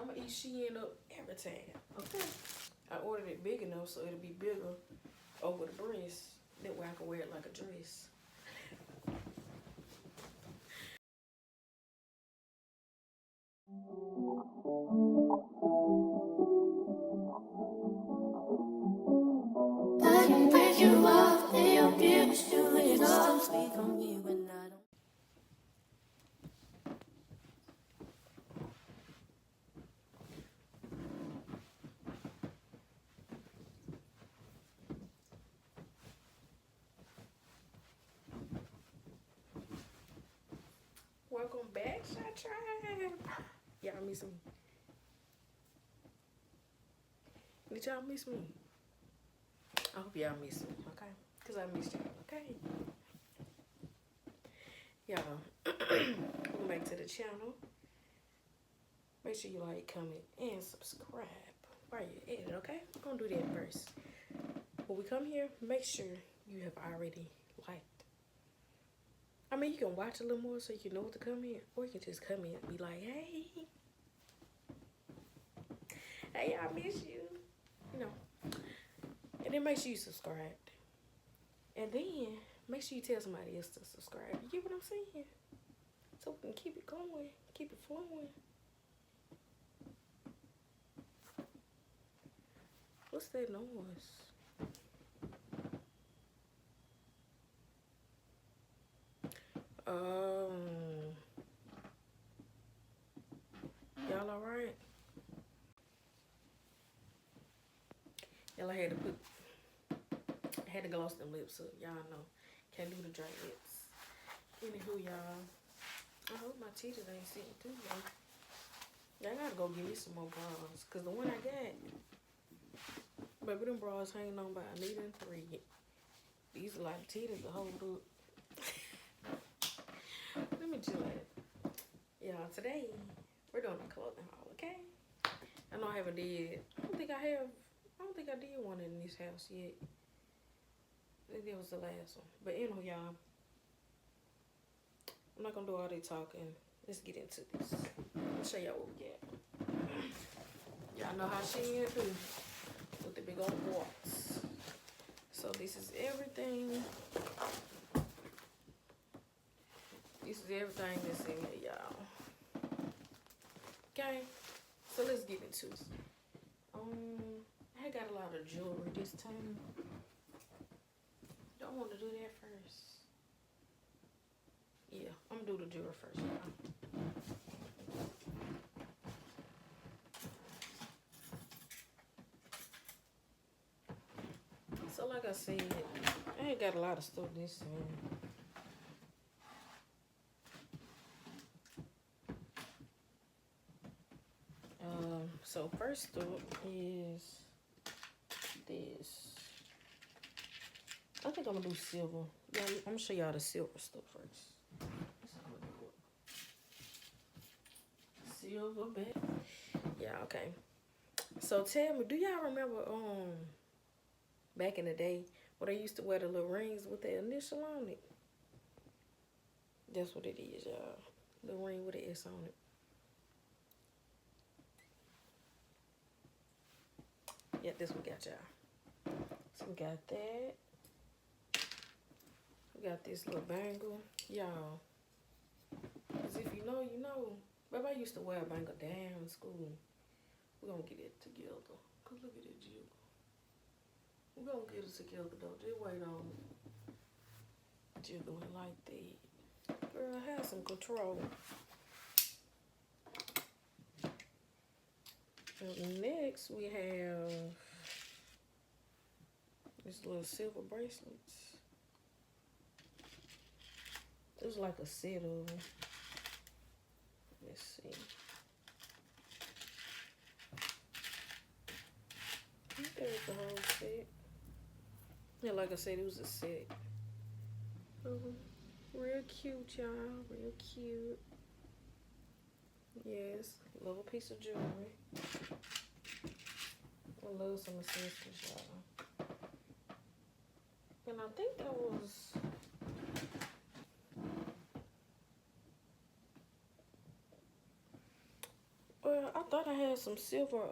I'm gonna eat SHEIN up every time. Okay. I ordered it big enough so it'll be bigger over the breast. That way I can wear it like a dress. I can break you off, they abuse you, it all speak on me when I don't. Welcome back, Shy Tribe. Y'all miss me. Did y'all miss me? I hope y'all miss me, okay? Because I missed y'all, okay? Y'all, welcome back to the channel. Make sure you like, comment, and subscribe while you're at it, okay? I'm going to do that first. When we come here, make sure you have already liked. I mean, you can watch a little more so you can know what to comment, or you can just come in and be like, hey. Hey, I miss you. You know. And then make sure you subscribe. And then make sure you tell somebody else to subscribe. You get what I'm saying? So we can keep it going, keep it flowing. What's that noise? Y'all alright? Y'all had to gloss them lips up. Y'all know. Can't do the dry lips. Anywho, y'all. I hope my teeth ain't sitting too low. Y'all gotta go get me some more bras. Cause the one I got, baby, them bras hanging on by a needle and thread. These are like teeth to hold up. Let me chill it. Y'all, today we're doing a clothing haul, okay? I know I haven't did. I don't think I did one in this house yet. I think that was the last one. But anyway, y'all, I'm not gonna do all that talking. Let's get into this. I'll show y'all what we got. Y'all know how SHEIN do with the big old box. So this is everything. This is everything that's in here, y'all. Okay, so let's get into it. I got a lot of jewelry this time. Don't want to do that first. Yeah, I'm gonna do the jewelry first, y'all. So like I said, I ain't got a lot of stuff this time. So first up is this. I think I'm gonna do silver. Yeah, I'm gonna show y'all the silver stuff first. Silver bit. Yeah, okay. So tell me, do y'all remember back in the day when they used to wear the little rings with the initial on it? That's what it is, y'all. The ring with the S on it. Yeah, this we got, y'all. So we got that. We got this little bangle. Y'all, as if you know, you know. Baby, I used to wear a bangle down in school. We're gonna get it together. Cause look at it jiggle. We're gonna get it together though. Just wait on it. Jiggling like that. Girl, have some control. And next we have this little silver bracelets. It's like a set of them. Let's see. I think there's the whole set. Yeah, like I said, it was a set. Real cute, y'all. Real cute. Yes, love a piece of jewelry. I love some accessories, y'all. And I think that was... Well, I thought I had some silver,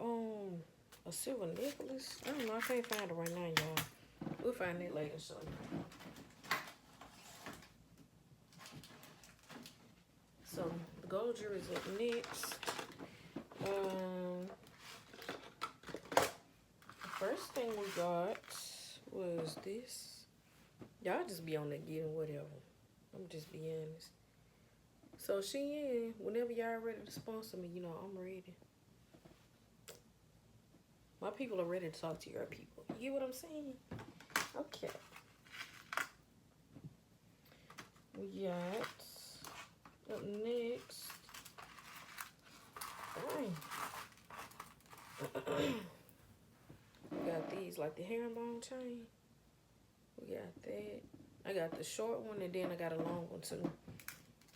a silver necklace. I don't know. I can't find it right now, y'all. We'll find it later, so. So, the gold jewelry is up next. The first thing we got was this. Y'all just be on there getting whatever. I'm just being honest. So, SHEIN, whenever y'all ready to sponsor me, you know, I'm ready. My people are ready to talk to your people. You get what I'm saying? Okay. We got up next. We got these, like the herringbone chain. We got that. I got the short one, and then I got a long one too.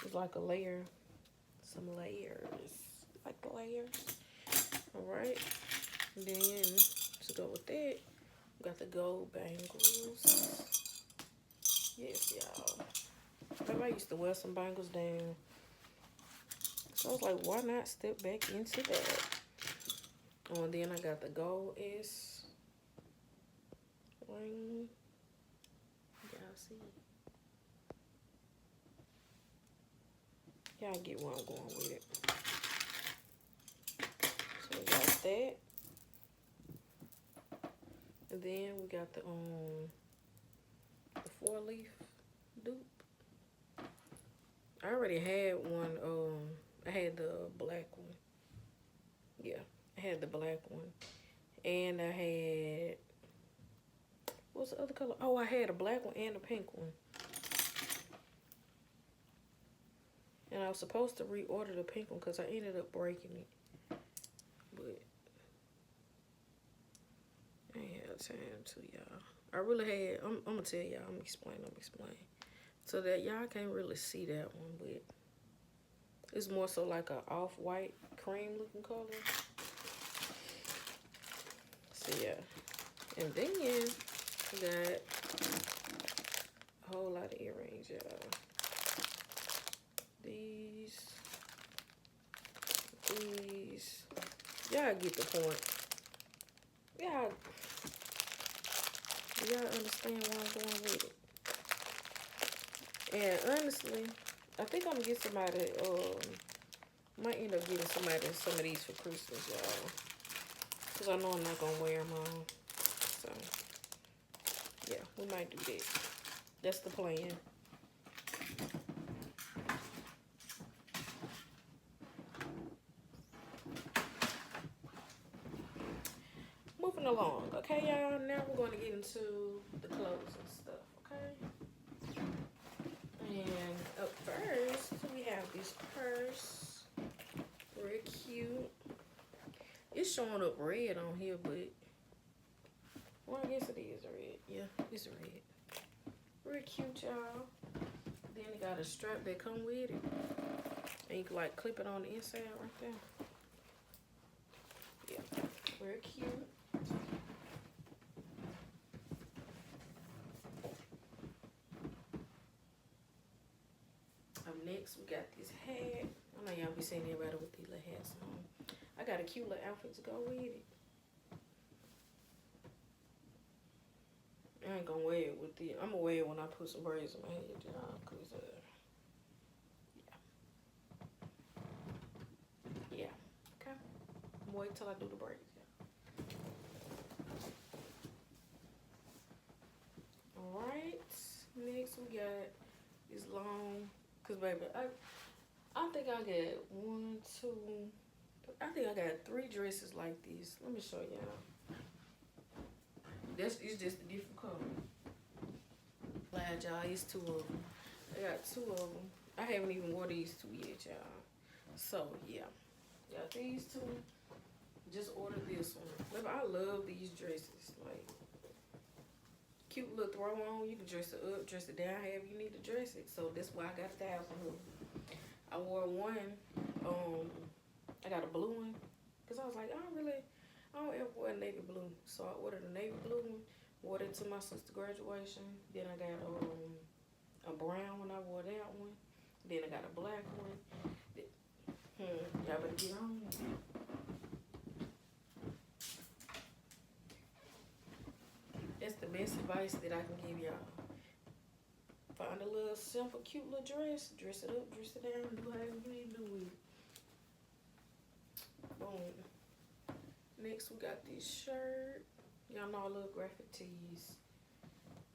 It's like a layer. Some layers. Like layers. Alright. And then, to go with that, we got the gold bangles. Yes, y'all. I used to wear some bangles down. So I was like, why not step back into that? Oh, and then I got the gold S ring. Y'all see? Y'all get where I'm going with it. So we got that. And then we got the 4-leaf dupe. I already had one. I had the black one. Yeah, I had the black one, and I had, what's the other color? Oh, I had a black one and a pink one. And I was supposed to reorder the pink one because I ended up breaking it, but I ain't had time to, y'all. I really had. I'm gonna tell y'all. I'm gonna explain. So that y'all can't really see that one, but it's more so like a off-white cream looking color. So yeah. And then we got a whole lot of earrings, y'all. These. Y'all get the point. Y'all understand where I'm going with it? And honestly, I think I'm gonna get somebody, might end up getting somebody some of these for Christmas, y'all. Because I know I'm not gonna wear them all. So, yeah, we might do that. That's the plan. Moving along, okay, y'all? Now we're going to get into the clothes and stuff, okay? And up first, we have this purse. Very cute. It's showing up red on here, but, well, I guess it is red. Yeah, it's red. Very cute, y'all. Then it got a strap that come with it. And you can, like, clip it on the inside right there. Yeah, very cute. Next, we got this hat. I know y'all be seeing everybody with these little hats on. I got a cute little outfit to go with it. I ain't gonna wear it with the. I'm gonna wear it when I put some braids in my head, y'all. Cause yeah. Okay. I'm gonna wait till I do the braids, y'all. All right. Next, we got this long. Cause baby, I think I got 1, 2. I think I got 3 dresses like this. Let me show y'all. It's just a different color. Glad y'all, it's 2 of them. I got 2 of them. I haven't even wore these 2 yet, y'all. So yeah, got these 2. Just ordered this one. Baby, I love these dresses. Like, cute little throw on. You can dress it up, dress it down, however you need to dress it. So that's why I got 1,000 of them. I wore one. I got a blue one because I was like, I don't ever wear navy blue. So I ordered a navy blue one. Wore it to my sister's graduation. Then I got a brown one. I wore that one. Then I got a black one. Y'all better get on. best advice that I can give y'all. Find a little simple, cute little dress. Dress it up, dress it down, do whatever you need to do with it. Boom. Next, we got this shirt. Y'all know I love graphic tees.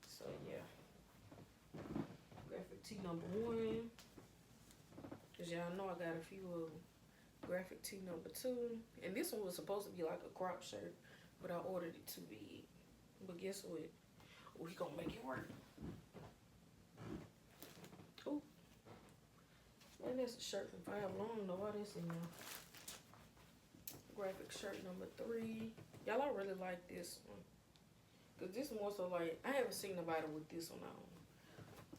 So, yeah. Graphic tee number 1. Because y'all know I got a few of them. Graphic tee number 2. And this one was supposed to be like a crop shirt, but I ordered it too big. But guess what? We gonna make it work. Ooh. Man, that's a shirt from Five Long. Know why this in there. Graphic shirt number 3. Y'all, I really like this one. Because this more so like, I haven't seen nobody with this one on.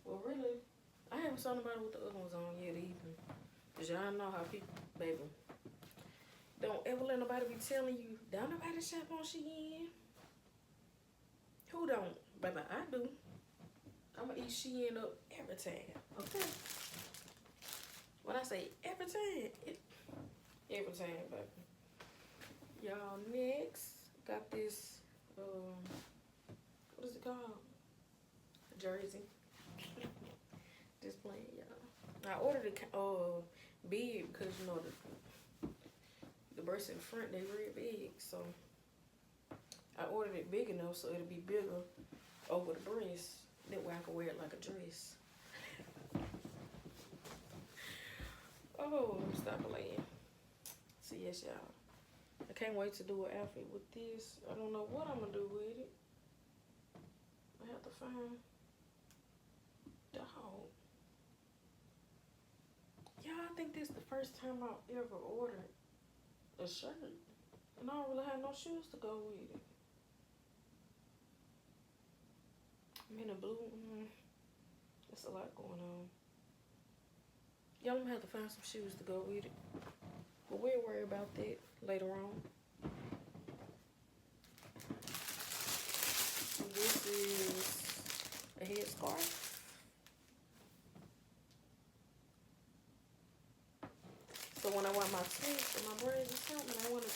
Well, really, I haven't seen nobody with the other ones on yet either. Because y'all know how people, baby, don't ever let nobody be telling you, don't nobody shop on SHEIN. Who don't? Baby, I do. I'm going to eat SHEIN up every time, okay? When I say every time, every time, baby. Y'all, next, got this, what is it called? A jersey. Just playing, y'all. I ordered it big because, you know, the breasts in the front, they real big. So, I ordered it big enough so it'll be bigger over the breast. That way I can wear it like a dress. Oh, stop playing. So, yes, y'all. I can't wait to do an outfit with this. I don't know what I'm going to do with it. I have to find the hole. Yeah, I think this is the first time I've ever ordered a shirt. And I don't really have no shoes to go with it. I'm in a blue. There's a lot going on. Y'all, I'm going to have to find some shoes to go with it. But we'll worry about that later on. This is a headscarf. So when I want my twists or my braids or something, I want to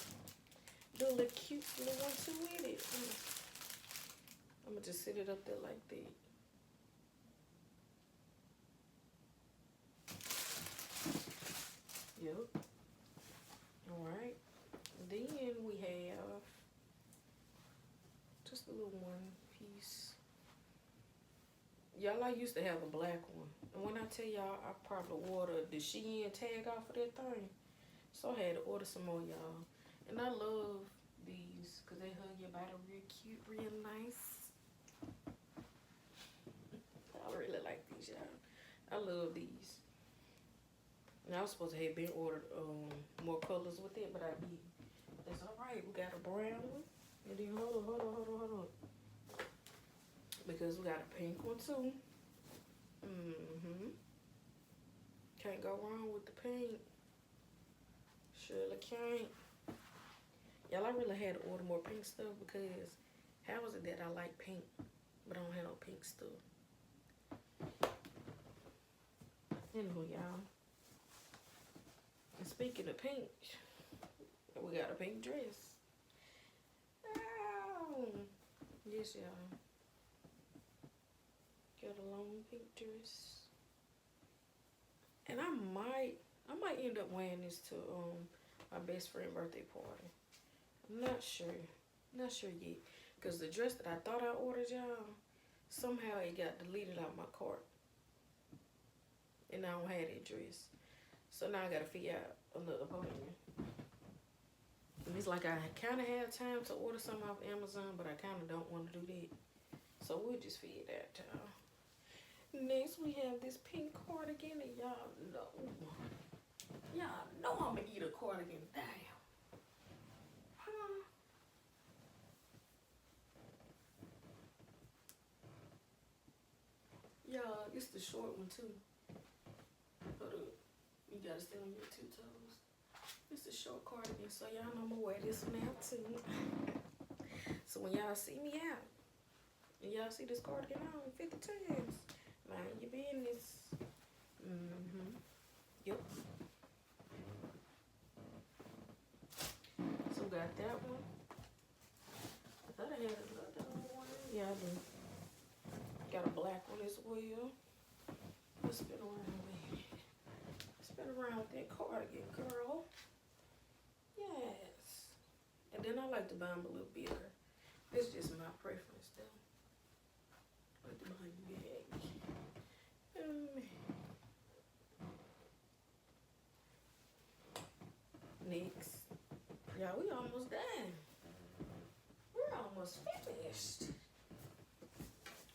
do a little cute little one too with it. I'm going to just sit it up there like that. Yep. Alright. Then we have just a little one piece. Y'all, I used to have a black one. And when I tell y'all, I probably wore the SHEIN tag off of that thing. So I had to order some more, y'all. And I love these because they hug your body real cute, real nice. I really like these, y'all. I love these. And I was supposed to have been ordered more colors with it, but I didn't. That's alright. We got a brown one. And then hold on. Because we got a pink one too. Can't go wrong with the pink. Surely can't. Y'all, I really had to order more pink stuff because how is it that I like pink, but I don't have no pink stuff? Anywho, y'all. And speaking of pink, we got a pink dress. Oh, yes, y'all. Got a long pink dress. And I might end up wearing this to my best friend birthday party. I'm not sure. Not sure yet. Because the dress that I thought I ordered, y'all, somehow it got deleted out of my cart. And I don't have that dress. So now I gotta figure out another appointment. And it's like I kind of have time to order something off Amazon, but I kind of don't want to do that. So we'll just figure it out, y'all. Next, we have this pink cardigan, and y'all know I'm gonna eat a cardigan down. Huh? Y'all, it's the short one too. Hold up. You gotta stay on your 2 toes. It's a short cardigan, so y'all know I'm gonna wear this one out too. So when y'all see me out, and y'all see this cardigan on 50 times, mind your business. Yep. So got that one. I thought I had another one. Yeah, I do. Got a black one as well. Let's spin around, baby. Spin around with that cardigan, girl. Yes. And then I like to buy them a little bigger. It's just my preference, though. I like to buy them big. Next. Yeah, we almost done. We're almost finished.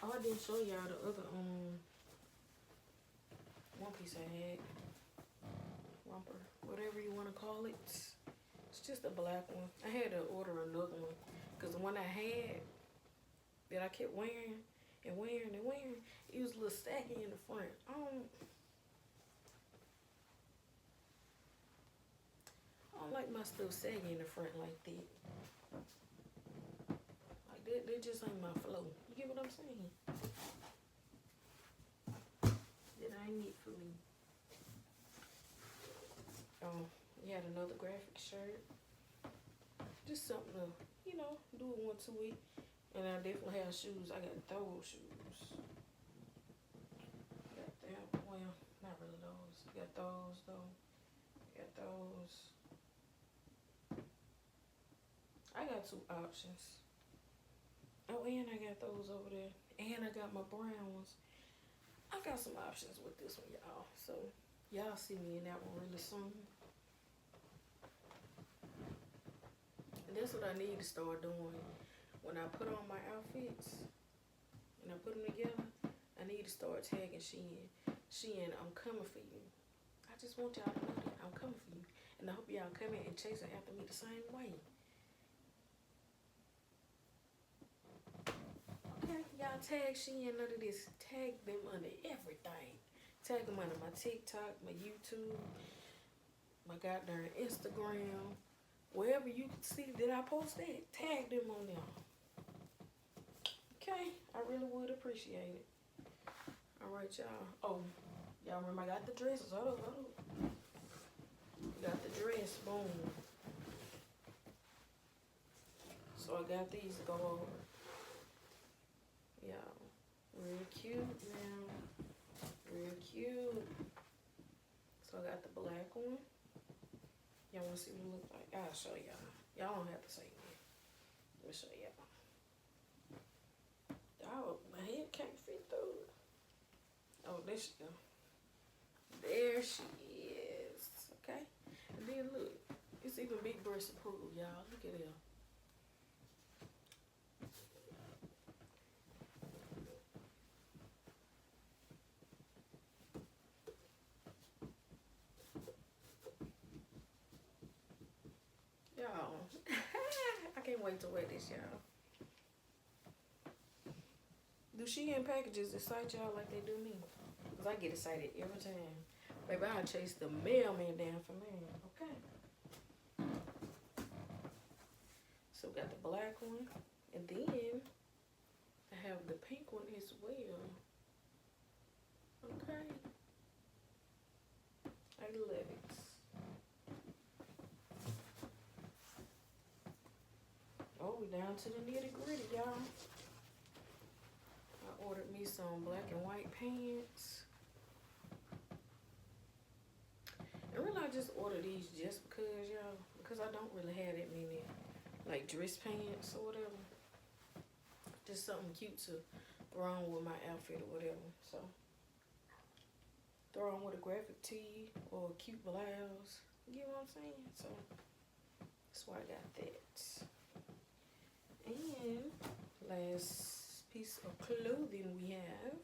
Oh, I didn't show y'all the other one piece I had. Romper, whatever you want to call it. It's just a black one. I had to order another one because the one I had that I kept wearing and wearing and wearing, it was a little saggy in the front. I don't like my stuff saggy in the front like that. Like that just ain't my flow. You get what I'm saying? That ain't it for me. We had another graphic shirt. Just something to, you know, do it once a week. And I definitely have shoes. I got those shoes. Got that. Well, not really those. Got those though. Got those. I got 2 options. Oh, and I got those over there. And I got my brown ones. I got some options with this one, y'all. So, y'all see me in that one really soon. And that's what I need to start doing. When I put on my outfits and I put them together, I need to start tagging SHEIN. SHEIN, I'm coming for you. I just want y'all to know that I'm coming for you. And I hope y'all come in and chase after me the same way. Okay, y'all tag SHEIN under this. Tag them under everything. Tag them under my TikTok, my YouTube, my goddamn Instagram. Wherever you can see that I post that, tag them on there. Okay, I really would appreciate it. All right, y'all. Oh, y'all remember I got the dresses. Hold up. Got the dress, boom. So I got these to go over. Y'all, real cute now. Real cute. So I got the black one. Y'all want to see what it look like? I'll show y'all. Y'all don't have to say that. Let me show y'all. Oh, my head can't fit through it. Oh, there she go. There she is. Okay. And then look. It's even big breast approved, y'all. Look at them. Y'all. I can't wait to wear this, y'all. Do SHEIN packages excite y'all like they do me? Because I get excited every time. Baby, I'll chase the mailman down for me. Okay. So we got the black one. And then I have the pink one as well. Okay. I love it. Oh, we down to the nitty gritty, y'all. I ordered me some black and white pants. And really, I just ordered these just because, y'all, because I don't really have that many, like, dress pants or whatever. Just something cute to throw on with my outfit or whatever. So, throw on with a graphic tee or a cute blouse. You know what I'm saying? So, that's why I got that. And last piece of clothing we have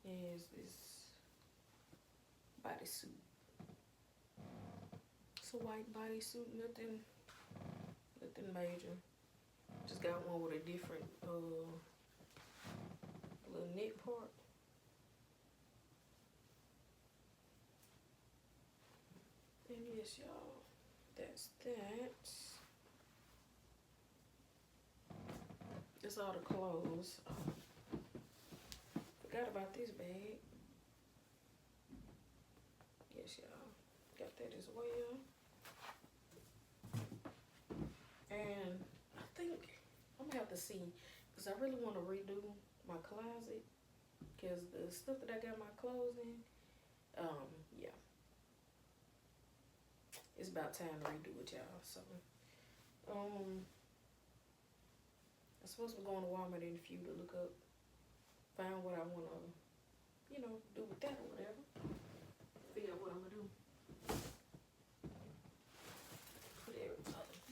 is this bodysuit. It's a white bodysuit, nothing major. Just got one with a different little neck part. And yes, y'all, that's that. That's all the clothes. Oh, forgot about this bag. Yes, y'all. Got that as well. And I think I'm gonna have to see, because Because I really want to redo my closet. Because the stuff that I got my clothes in, yeah. It's about time to redo it, y'all. So, I'm supposed to be going to Walmart in a few to look up, find what I want to, you know, do with that or whatever. Figure out what I'm going to do. Put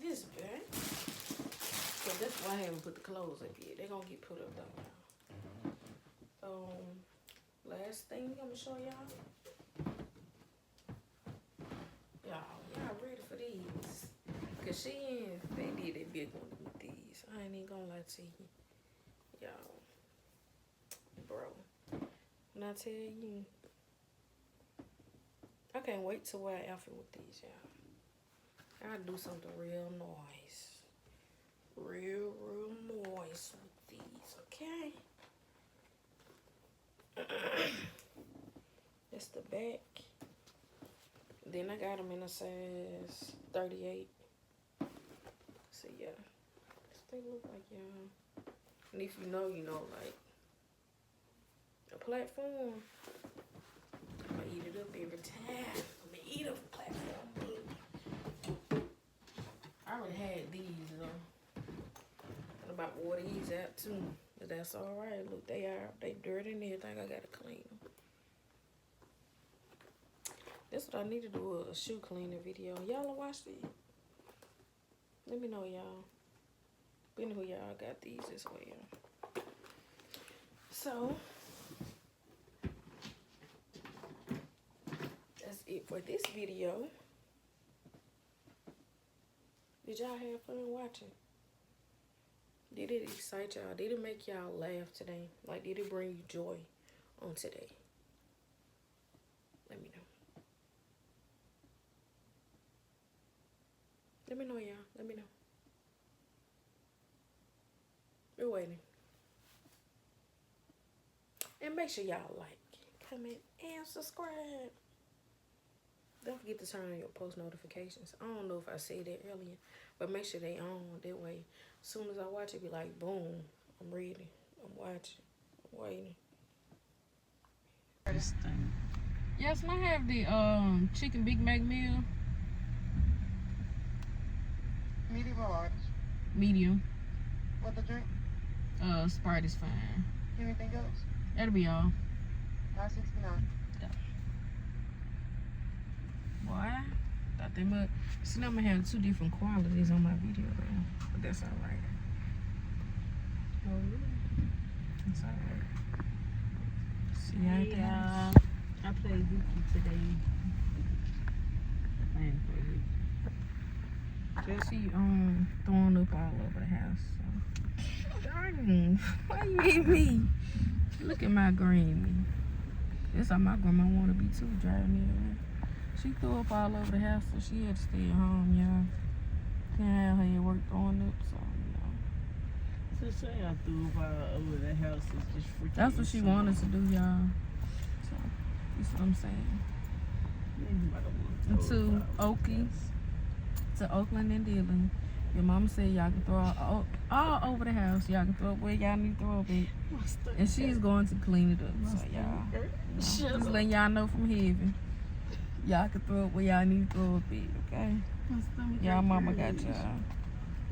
this back. So that's why I haven't put the clothes up yet. They're going to get put up though. Last thing I'm going to show y'all. Y'all ready for these? Cause SHEIN, they did a big one with these. I ain't even gonna lie to you. Y'all. Bro. When I tell you, I can't wait to wear an outfit with these, y'all. I'll do something real nice. Real nice with these, okay? That's the back. Then I got them in a size 38. So yeah, that's what they look like, y'all. And if you know, like a platform, I'm gonna eat it up every time. I'm gonna eat up a platform. I already had these though. I'm about to water these out too, but that's all right. Look, they dirty and everything. I gotta clean them. That's what I need to do, a shoe cleaning video. Y'all watch these? Let me know, y'all. Anywho, y'all got these as well. So, that's it for this video. Did y'all have fun watching? Did it excite y'all? Did it make y'all laugh today? Like, did it bring you joy on today? Let me know. Let me know, y'all. Let me know. We're waiting. And make sure y'all like, comment, and subscribe. Don't forget to turn on your post notifications. I don't know if I said that earlier, but make sure they on. That way, as soon as I watch it, be like, boom, I'm reading, I'm watching, I'm waiting. This thing. Yes, and I have the chicken Big Mac meal. Medium or large? Medium. What the drink? Sprite is fine. Anything else? That'll be all. $9.69. Boy, thought they might. See, I'm gonna have two different qualities on my video, though. But that's all right. Oh, that's all right. See y'all at the house. I played Dookie today. Playing for you. Just see throwing up all over the house. So. Darn, why you hit me? Look at my granny. That's how my grandma want to be too, driving me around. She threw up all over the house, so she had to stay at home, y'all. Can't have her at work throwing up, so, So say I threw up all over the house. It's just freaking. That's what she wanted to do, y'all. So, that's what I'm saying. And to Okie, to Oakland and Dillon, your mama said y'all can throw all over the house. Y'all can throw up where y'all need to throw up at. And she's going to clean it up. So, y'all, just letting y'all know from heaven. Y'all can throw up where y'all need to throw up at, okay? Y'all mama got y'all.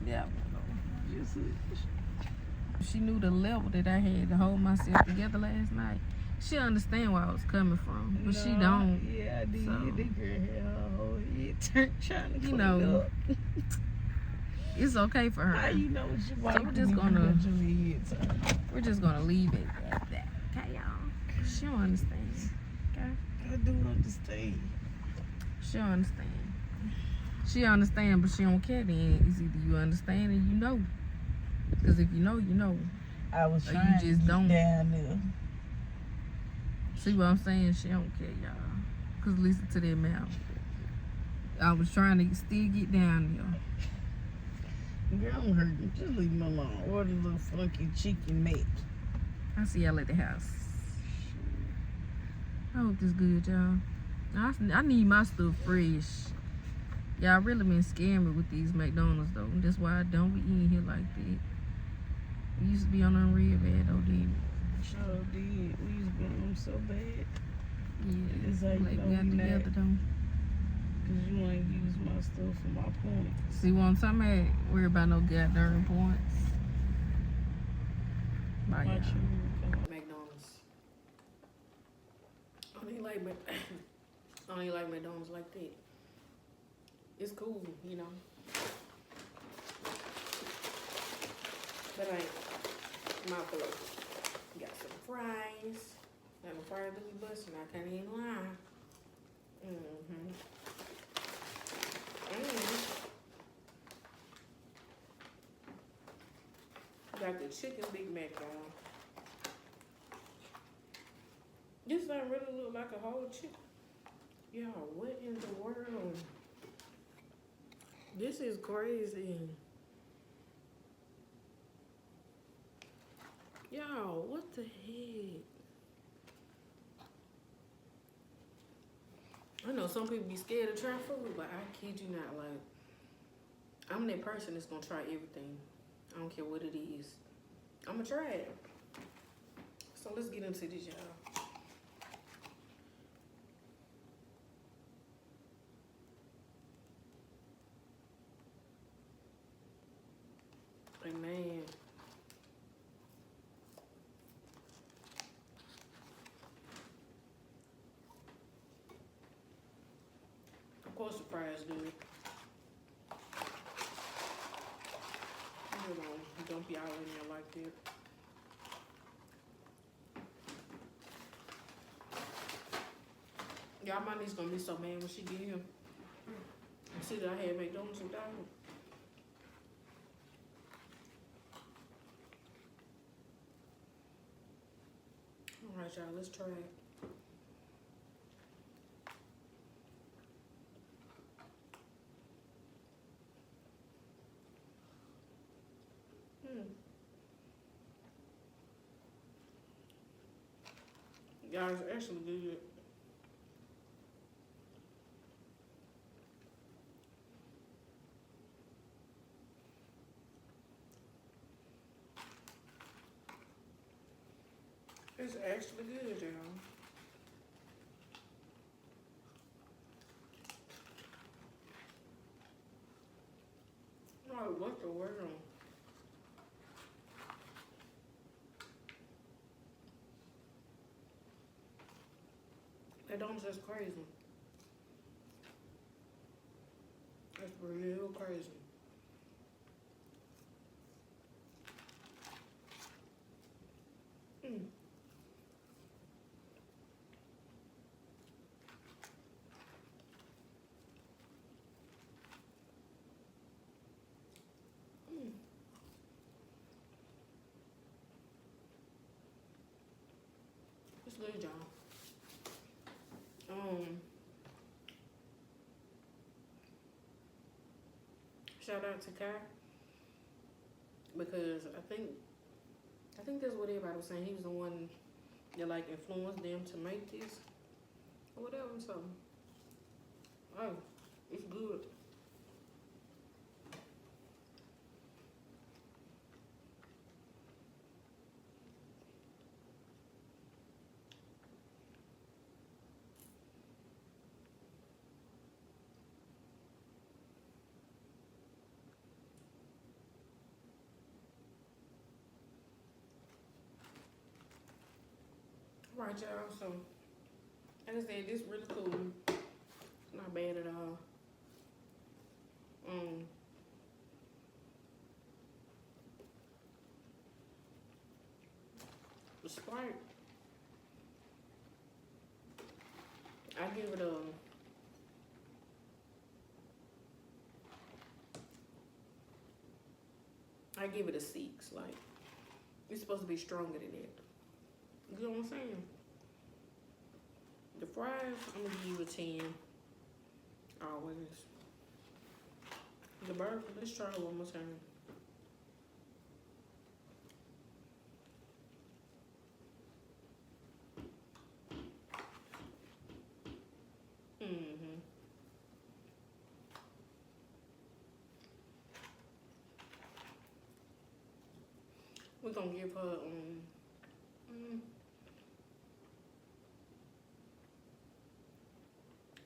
Yeah. She knew the level that I had to hold myself together last night. She understand where I was coming from, but she don't. Yeah, I did. So, The girl had her whole head turned trying to clean up. It's okay for her. How you know what you want? So we're just gonna leave it at that, okay, y'all? She don't understand, okay? I do understand. She don't understand. She understand, but she don't care. Then it's either you understand or you know. Because if you know, you know. I was or trying you just to don't. down there. See what I'm saying? She don't care, y'all. Because listen to that mouth. I was trying to still get down there. Girl, I'm hurting. Just leave me alone. Order a little funky chicken meat. I'll see y'all at the house. I hope this good, y'all. I need my stuff fresh. Y'all really been scaring me with these McDonald's, though. That's why I don't be eating here like that. We used to be on them real bad though, did we? Sure did. We used to be on them so bad. Yeah. It's how you Like know got we together not. though. Cause you ain't use my stuff for my points. See, one time I worry about no goddamn points. Bye, My y'all. children. McDonald's. I don't even like I don't even like McDonald's like that. It's cool, you know. But I ain't my pillow. Got some fries. Got my fries that we busting. I can't even lie. Got the chicken Big Mac, y'all. This don't really look like a whole chicken. Y'all, what in the world? This is crazy. Y'all, what the heck? I know some people be scared to try food, but I kid you not, like, I'm that person that's gonna try everything. I don't care what it is. I'm gonna try it. So let's get into this, y'all. Amen. Of course the fries good. You know, don't be all in there like that. Y'all, my niece gonna be so mad when she get here. See that I had McDonald's without her. Alright, y'all, let's try it. Y'all, it's actually good. It's actually good, y'all. Oh, what the world? McDonald's is crazy. That's real crazy. It's good, y'all. Shout out to Kai because I think that's what everybody was saying. He was the one that like influenced them to make this or whatever. So, oh, it's good. Right, y'all. So, like I said, this really cool. Not bad at all. The Sprite, I give it a 6. Like, it's supposed to be stronger than that. You know what I'm saying? The fries, I'm gonna give you a 10. Always. The burger, let's try it one more time. We're gonna give her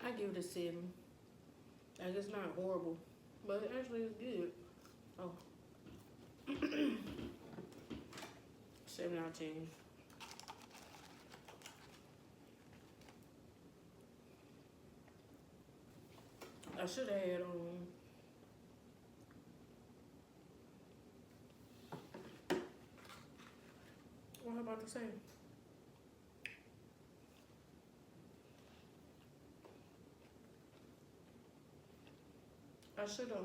I give it a 7. Like, it's not horrible, but it actually is good. Oh. 7 out of 10. I should have had what am I about to say? I should have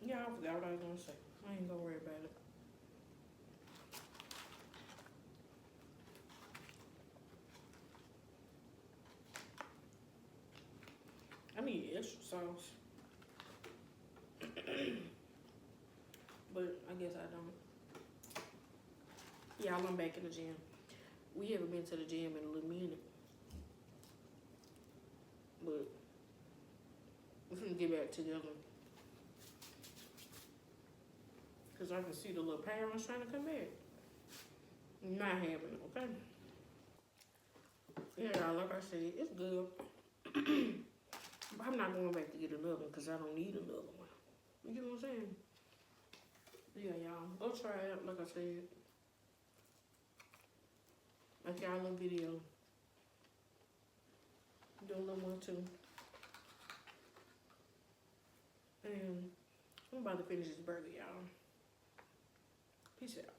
yeah, I forgot what I was gonna say. I ain't gonna worry about it. I need extra sauce. But I guess I don't. Yeah, I'm back in the gym. We haven't been to the gym in a little minute. But we're gonna get back together. Because I can see the little pounds trying to come back. Not having it, okay? Yeah, like I said, it's good. But I'm not going back to get another one because I don't need another one. You get what I'm saying? Yeah, y'all. Go try it, like I said. Like y'all little video. Do a little more too. And I'm about to finish this burger, y'all. Peace out.